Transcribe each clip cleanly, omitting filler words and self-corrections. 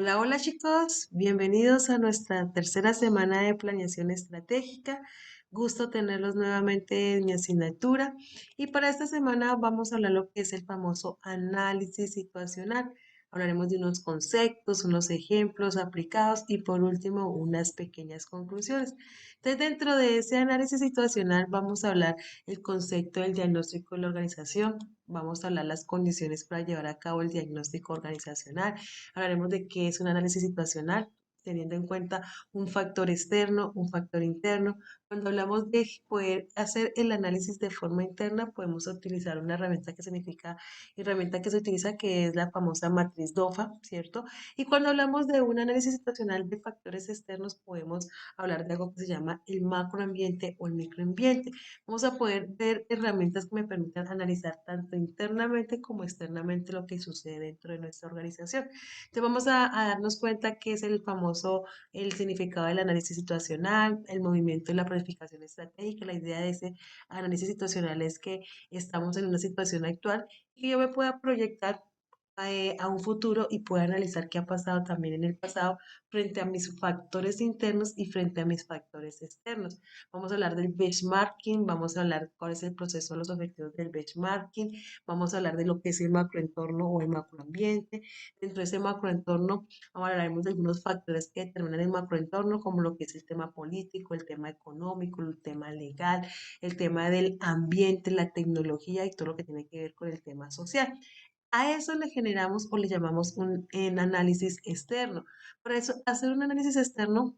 Hola, hola chicos, bienvenidos a nuestra tercera semana de planeación estratégica. Gusto tenerlos nuevamente en mi asignatura y para esta semana vamos a hablar lo que es el famoso análisis situacional. Hablaremos de unos conceptos, unos ejemplos aplicados y por último unas pequeñas conclusiones. Entonces, dentro de ese análisis situacional vamos a hablar el concepto del diagnóstico de la organización, vamos a hablar las condiciones para llevar a cabo el diagnóstico organizacional. Hablaremos de qué es un análisis situacional, teniendo en cuenta un factor externo, un factor interno. Cuando hablamos de poder hacer el análisis de forma interna, podemos utilizar una herramienta que significa, herramienta que se utiliza, que es la famosa matriz DOFA, ¿cierto? Y cuando hablamos de un análisis situacional de factores externos, podemos hablar de algo que se llama el macroambiente o el microambiente. Vamos a poder ver herramientas que me permitan analizar tanto internamente como externamente lo que sucede dentro de nuestra organización. Entonces vamos a darnos cuenta que es el famoso, el significado del análisis situacional, el movimiento y la planificación estratégica. La idea de ese análisis situacional es que estamos en una situación actual y que yo me pueda proyectar a un futuro y pueda analizar qué ha pasado también en el pasado frente a mis factores internos y frente a mis factores externos. Vamos a hablar del benchmarking, vamos a hablar cuál es el proceso, los objetivos del benchmarking, vamos a hablar de lo que es el macroentorno o el macroambiente. Dentro de ese macroentorno hablaremos de algunos factores que determinan el macroentorno, como lo que es el tema político, el tema económico, el tema legal, el tema del ambiente, la tecnología y todo lo que tiene que ver con el tema social. A eso le generamos o le llamamos un análisis externo. Por eso, hacer un análisis externo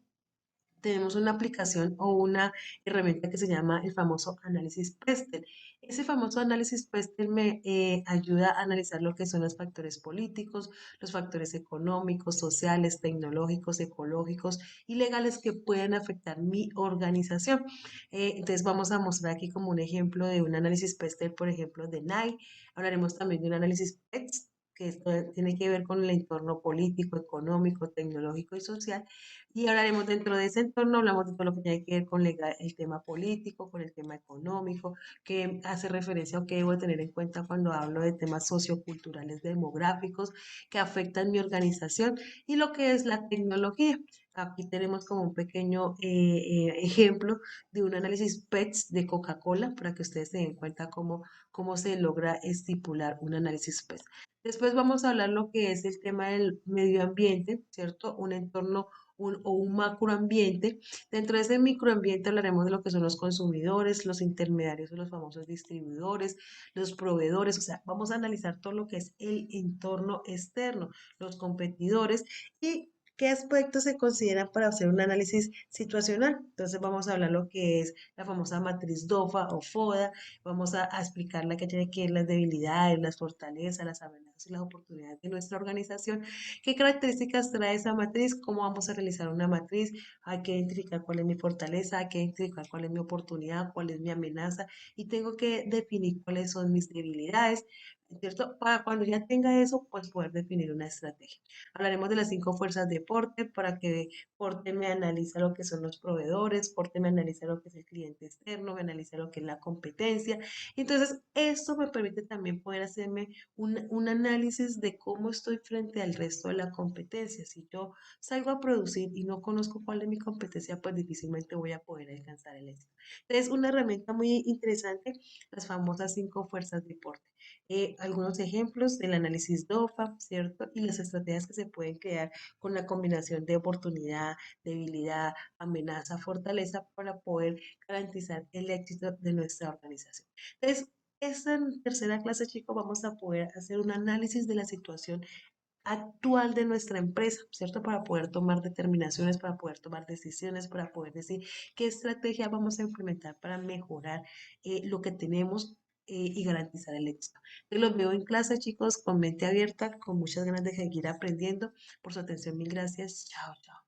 tenemos una aplicación o una herramienta que se llama el famoso análisis Pestel. Ese famoso análisis Pestel me ayuda a analizar lo que son los factores políticos, los factores económicos, sociales, tecnológicos, ecológicos y legales que pueden afectar mi organización. Entonces vamos a mostrar aquí como un ejemplo de un análisis Pestel, por ejemplo, de NAI. Hablaremos también de un análisis PETS, que esto tiene que ver con el entorno político, económico, tecnológico y social. Y hablaremos dentro de ese entorno, hablamos de todo lo que tiene que ver con el tema político, con el tema económico, que hace referencia o que debo tener en cuenta cuando hablo de temas socioculturales, demográficos, que afectan mi organización y lo que es la tecnología. Aquí tenemos como un pequeño ejemplo de un análisis PETS de Coca-Cola para que ustedes se den cuenta cómo se logra estipular un análisis PETS. Después vamos a hablar lo que es el tema del medio ambiente, ¿cierto? Un entorno o un macroambiente. Dentro de ese microambiente hablaremos de lo que son los consumidores, los intermediarios o los famosos distribuidores, los proveedores, o sea, vamos a analizar todo lo que es el entorno externo, los competidores y qué aspectos se consideran para hacer un análisis situacional. Entonces vamos a hablar lo que es la famosa matriz DOFA o FODA, vamos a explicar la que tiene que ver las debilidades, las fortalezas, las amenazas y las oportunidades de nuestra organización. ¿Qué características trae esa matriz? ¿Cómo vamos a realizar una matriz? Hay que identificar cuál es mi fortaleza, hay que identificar cuál es mi oportunidad, cuál es mi amenaza y tengo que definir cuáles son mis debilidades, ¿cierto? Para cuando ya tenga eso, pues poder definir una estrategia. Hablaremos de las 5 fuerzas de Porte para que Porte me analice lo que son los proveedores, Porte me analice lo que es el cliente externo, me analice lo que es la competencia. Entonces, esto me permite también poder hacerme un análisis de cómo estoy frente al resto de la competencia. Si yo salgo a producir y no conozco cuál es mi competencia, pues difícilmente voy a poder alcanzar el éxito. Entonces, una herramienta muy interesante, las famosas 5 fuerzas de porte. Algunos ejemplos del análisis DOFA, ¿cierto? Y las estrategias que se pueden crear con la combinación de oportunidad, debilidad, amenaza, fortaleza para poder garantizar el éxito de nuestra organización. Entonces, esta tercera clase, chicos, vamos a poder hacer un análisis de la situación actual de nuestra empresa, ¿cierto? Para poder tomar determinaciones, para poder tomar decisiones, para poder decir qué estrategia vamos a implementar para mejorar lo que tenemos y garantizar el éxito. Entonces los veo en clase, chicos, con mente abierta, con muchas ganas de seguir aprendiendo. Por su atención, mil gracias. Chao, chao.